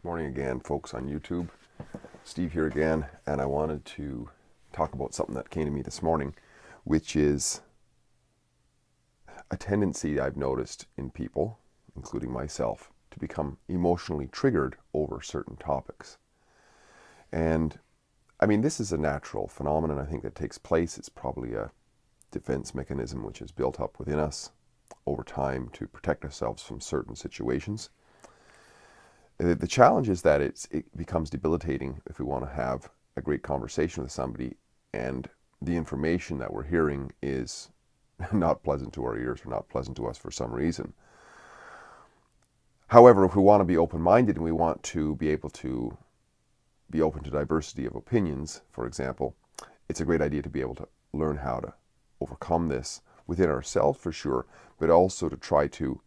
Morning again, folks on YouTube. Steve here again, and I wanted to talk about something that came to me this morning, which is a tendency I've noticed in people, including myself, to become emotionally triggered over certain topics. And I mean, this is a natural phenomenon, I think, that takes place. It's probably a defense mechanism which is built up within us over time to protect ourselves from certain situations. The challenge is that it becomes debilitating if we want to have a great conversation with somebody and the information that we're hearing is not pleasant to our ears or not pleasant to us for some reason. However, if we want to be open-minded and we want to be able to be open to diversity of opinions, for example, it's a great idea to be able to learn how to overcome this within ourselves for sure, but also to try to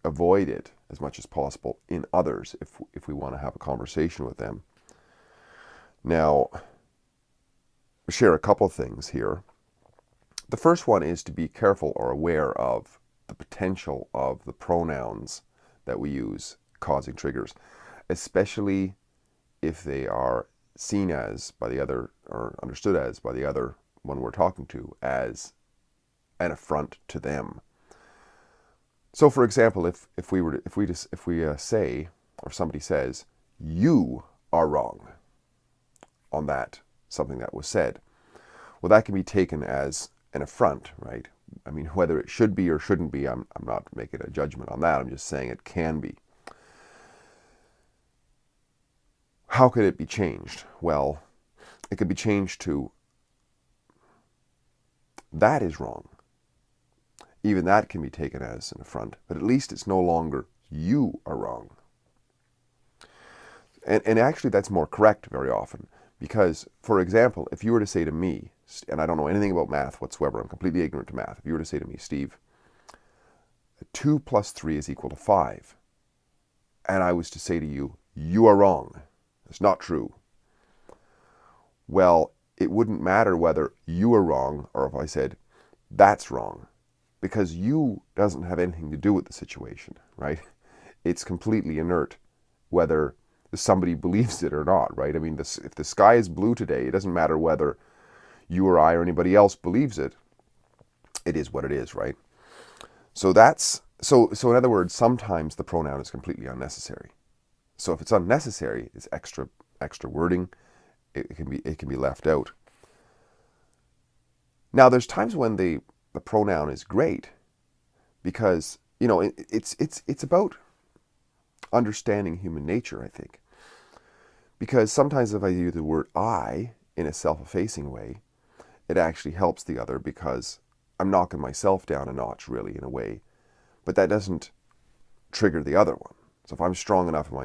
avoid it as much as possible in others if we want to have a conversation with them. Now, I'll share a couple of things here. The first one is to be careful or aware of the potential of the pronouns that we use causing triggers, especially if they are seen as by the other or understood as by the other one we're talking to as an affront to them. So, for example, if we say, or somebody says, "You are wrong," on that something that was said, well, that can be taken as an affront, right? I mean, whether it should be or shouldn't be, I'm not making a judgment on that. I'm just saying it can be. How could it be changed? Well, it could be changed to, "That is wrong." Even that can be taken as an affront, but at least it's no longer "you are wrong." And actually that's more correct very often because, for example, if you were to say to me, and I don't know anything about math whatsoever, I'm completely ignorant to math. If you were to say to me, "Steve, 2 plus 3 is equal to 5, and I was to say to you, "You are wrong. It's not true." Well, it wouldn't matter whether you are wrong or if I said, "That's wrong," because "you" doesn't have anything to do with the situation, right? It's completely inert whether somebody believes it or not, right? I mean, if the sky is blue today, it doesn't matter whether you or I or anybody else believes it. It is what it is, right? So so in other words, sometimes the pronoun is completely unnecessary. So if it's unnecessary, it's extra wording. It can be left out. Now, there's times when the pronoun is great because, you know, it's about understanding human nature, I think. Because sometimes if I use the word "I" in a self-effacing way, it actually helps the other because I'm knocking myself down a notch, really, in a way. But that doesn't trigger the other one. So if I'm strong enough in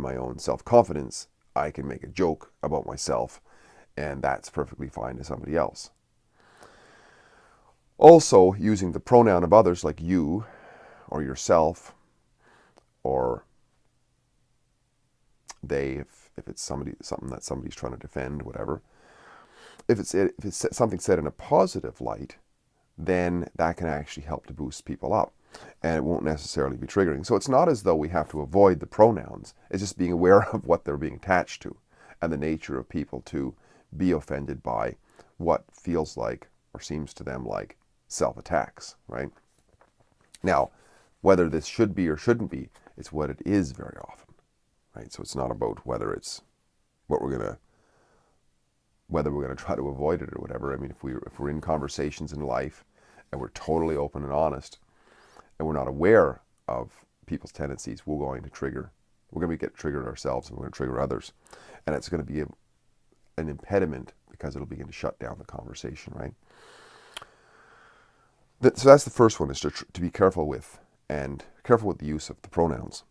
my own self-confidence, I can make a joke about myself, and that's perfectly fine to somebody else. Also, using the pronoun of others like "you" or "yourself" or "they" if it's something that somebody's trying to defend, whatever. If it's something said in a positive light, then that can actually help to boost people up, and it won't necessarily be triggering. So it's not as though we have to avoid the pronouns. It's just being aware of what they're being attached to and the nature of people to be offended by what feels like or seems to them like self-attacks, right? Now, whether this should be or shouldn't be, it's what it is very often, right? So it's not about whether it's what whether we're going to try to avoid it or whatever. I mean, if we're in conversations in life and we're totally open and honest and we're not aware of people's tendencies, we're going to get triggered ourselves and we're going to trigger others. And it's going to be an impediment because it'll begin to shut down the conversation, right? So that's the first one, is to be careful with the use of the pronouns.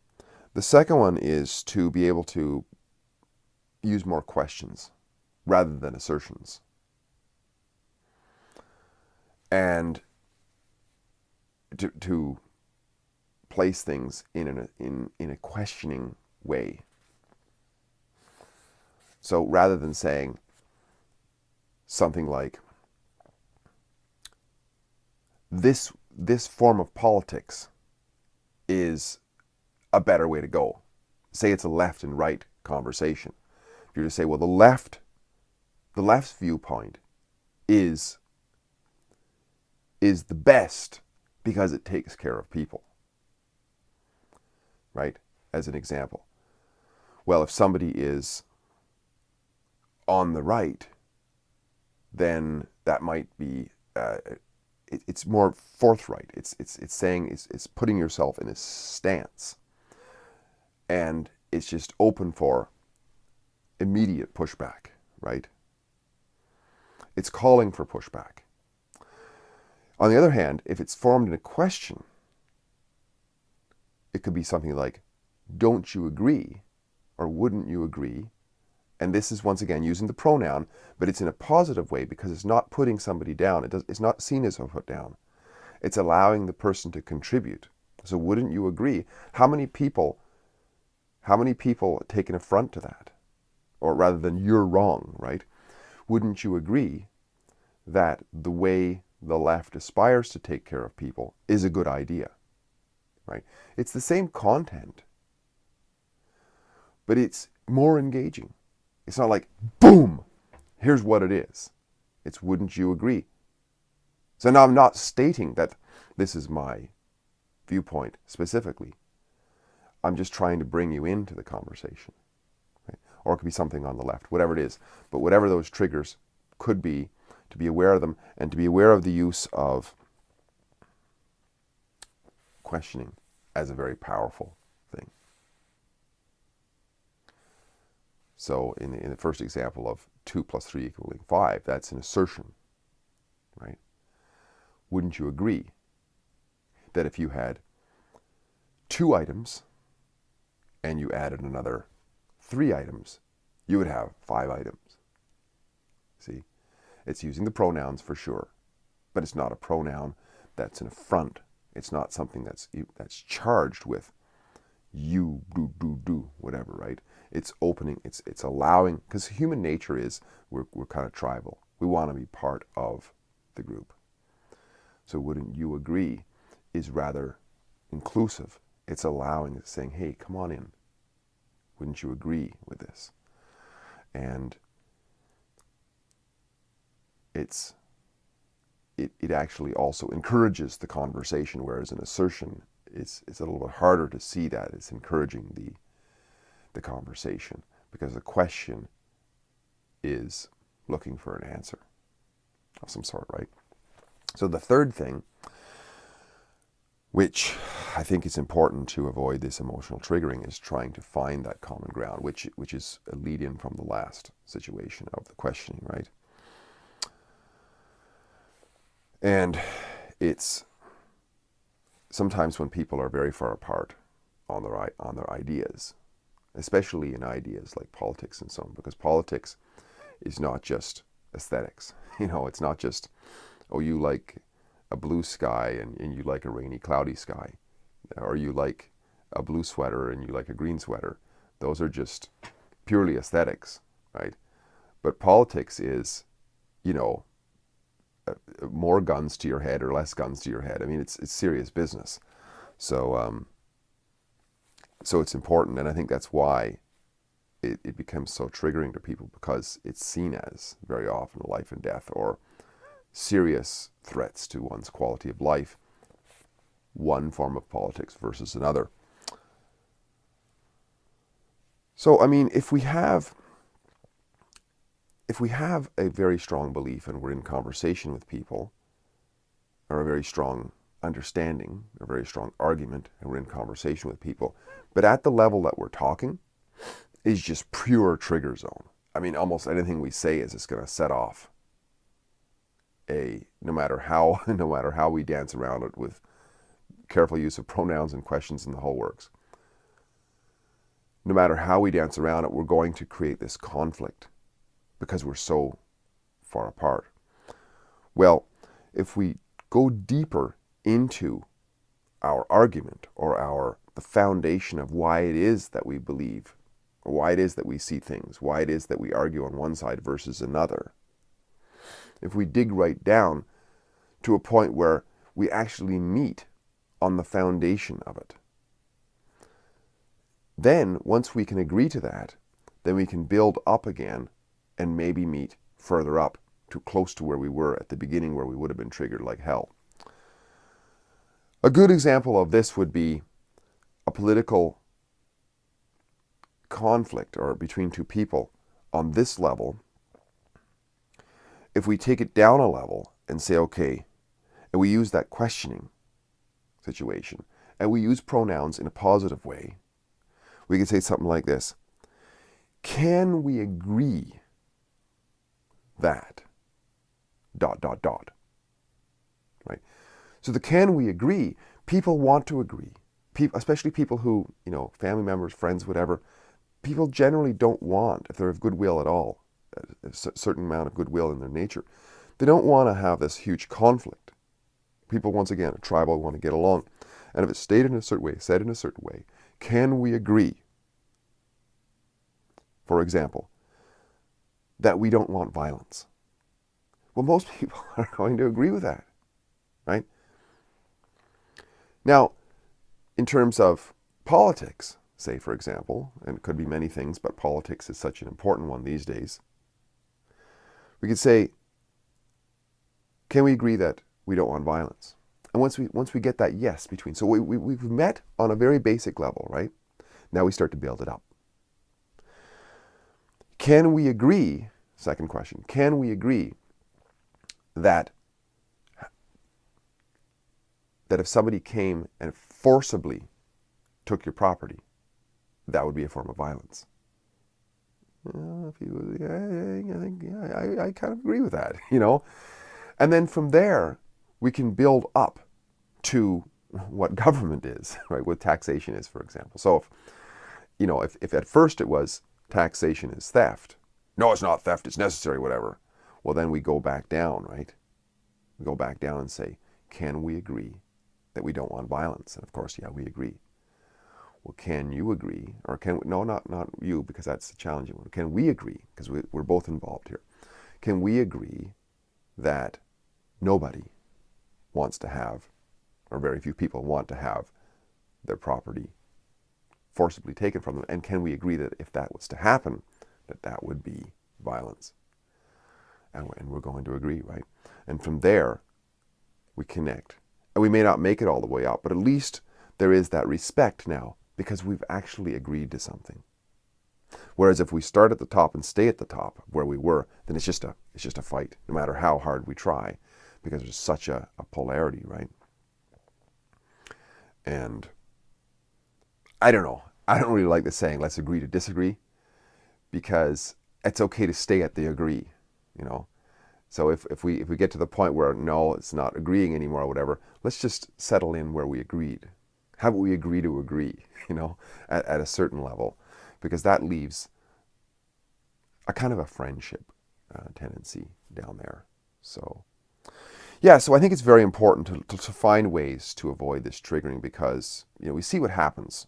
The second one is to be able to use more questions rather than assertions. And to place things in a questioning way. So rather than saying something like, this form of politics is a better way to go. Say it's a left and right conversation. If you're to say, well, the left's viewpoint is the best because it takes care of people, right? As an example. Well, if somebody is on the right, then that might be it's more forthright. It's saying it's putting yourself in a stance, and it's just open for immediate pushback, right? It's calling for pushback. On the other hand, if it's formed in a question, it could be something like, don't you agree? Or wouldn't you agree? And this is once again using the pronoun, but it's in a positive way because it's not putting somebody down. It's not seen as a put down. It's allowing the person to contribute. So wouldn't you agree? How many people take an affront to that? Or rather than you're wrong, right? Wouldn't you agree that the way the left aspires to take care of people is a good idea, right? It's the same content, but it's more engaging. It's not like, boom, here's what it is. It's wouldn't you agree? So now I'm not stating that this is my viewpoint specifically. I'm just trying to bring you into the conversation. Right? Or it could be something on the left, whatever it is. But whatever those triggers could be, to be aware of them and to be aware of the use of questioning as a very powerful thing. So in the first example of 2 + 3 equaling 5, that's an assertion, right? Wouldn't you agree that if you had 2 items and you added another 3 items, you would have 5 items? See? It's using the pronouns for sure, but it's not a pronoun that's an affront. It's not something that's charged with you, do, whatever, right? It's opening, it's allowing, because human nature is, we're kind of tribal. We want to be part of the group. So wouldn't you agree is rather inclusive. It's allowing, it's saying, hey, come on in. Wouldn't you agree with this? And it actually also encourages the conversation, whereas an assertion it's a little bit harder to see that. It's encouraging the conversation because the question is looking for an answer of some sort, right? So the third thing, which I think is important to avoid this emotional triggering, is trying to find that common ground, which is a lead-in from the last situation of the questioning, right? And it's sometimes when people are very far apart on their ideas, especially in ideas like politics and so on, because politics is not just aesthetics. It's not just, oh, you like a blue sky and you like a rainy, cloudy sky, or you like a blue sweater and you like a green sweater. Those are just purely aesthetics, right? But politics is, more guns to your head or less guns to your head. I mean, it's serious business. So it's important, and I think that's why it becomes so triggering to people, because it's seen as very often life and death or serious threats to one's quality of life, one form of politics versus another. So, I mean, if we have a very strong belief and we're in conversation with people, or a very strong understanding, or a very strong argument, and we're in conversation with people, but at the level that we're talking is just pure trigger zone. I mean, almost anything we say is just going to set off no matter how we dance around it with careful use of pronouns and questions and the whole works. No matter how we dance around it, we're going to create this conflict because we're so far apart. Well, if we go deeper into our argument or the foundation of why it is that we believe, or why it is that we see things, why it is that we argue on one side versus another, if we dig right down to a point where we actually meet on the foundation of it, Then, once we can agree to that, then we can build up again and maybe meet further up, too close to where we were at the beginning, where we would have been triggered like hell. A good example of this would be a political conflict or between two people on this level. If we take it down a level and say, okay, and we use that questioning situation, and we use pronouns in a positive way, we can say something like this: can we agree that ... Right? So the can we agree, people want to agree. People, especially people who, family members, friends, whatever, people generally don't want, if they're of goodwill at all, a certain amount of goodwill in their nature, they don't want to have this huge conflict. People, once again, are tribal, want to get along. And if it's stated in a certain way, said in a certain way, can we agree, for example, that we don't want violence? Well, most people are going to agree with that, right? Now, in terms of politics, say, for example, and it could be many things, but politics is such an important one these days, we could say, can we agree that we don't want violence? And once we get that yes between, so we've met on a very basic level, right? Now we start to build it up. Can we agree, second question, can we agree that if somebody came and forcibly took your property, that would be a form of violence? I kind of agree with that, And then from there, we can build up to what government is, right? What taxation is, for example. So if at first it was taxation is theft, no, it's not theft, it's necessary, whatever. Well, then we go back down, right? We go back down and say, can we agree that we don't want violence? And of course, yeah, we agree. Well, can you agree, or no, not you, because that's the challenging one. Can we agree, because we're both involved here, can we agree that nobody wants to have, or very few people want to have, their property forcibly taken from them? And can we agree that if that was to happen, that would be violence? And we're going to agree, right? And from there, we connect. And we may not make it all the way out, but at least there is that respect now, because we've actually agreed to something. Whereas if we start at the top and stay at the top where we were, then it's just a fight, no matter how hard we try, because there's such a polarity, right? And I don't know. I don't really like the saying, let's agree to disagree, because it's okay to stay at the agree, So if we get to the point where, no, it's not agreeing anymore or whatever, let's just settle in where we agreed. How about we agree to agree, at a certain level, because that leaves a kind of a friendship tendency down there. So, yeah, so I think it's very important to find ways to avoid this triggering, because, we see what happens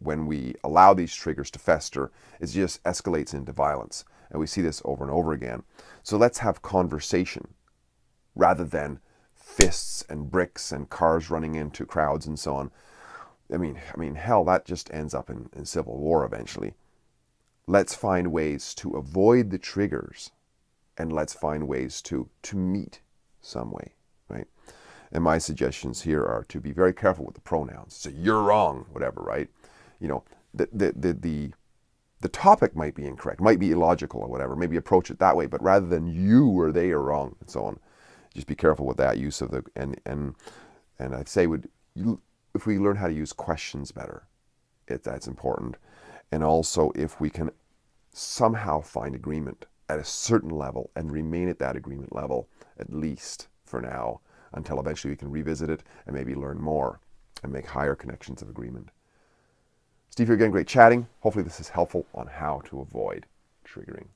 when we allow these triggers to fester. It just escalates into violence. And we see this over and over again. So let's have conversation rather than fists and bricks and cars running into crowds and so on. I mean, hell, that just ends up in civil war eventually. Let's find ways to avoid the triggers, and let's find ways to meet some way, right? And my suggestions here are to be very careful with the pronouns. So you're wrong, whatever, right? The topic might be incorrect, might be illogical or whatever. Maybe approach it that way, but rather than you or they are wrong and so on, just be careful with that use of the and I'd say if we learn how to use questions better, that's important. And also, if we can somehow find agreement at a certain level and remain at that agreement level, at least for now, until eventually we can revisit it and maybe learn more and make higher connections of agreement. Steve here again, great chatting. Hopefully this is helpful on how to avoid triggering.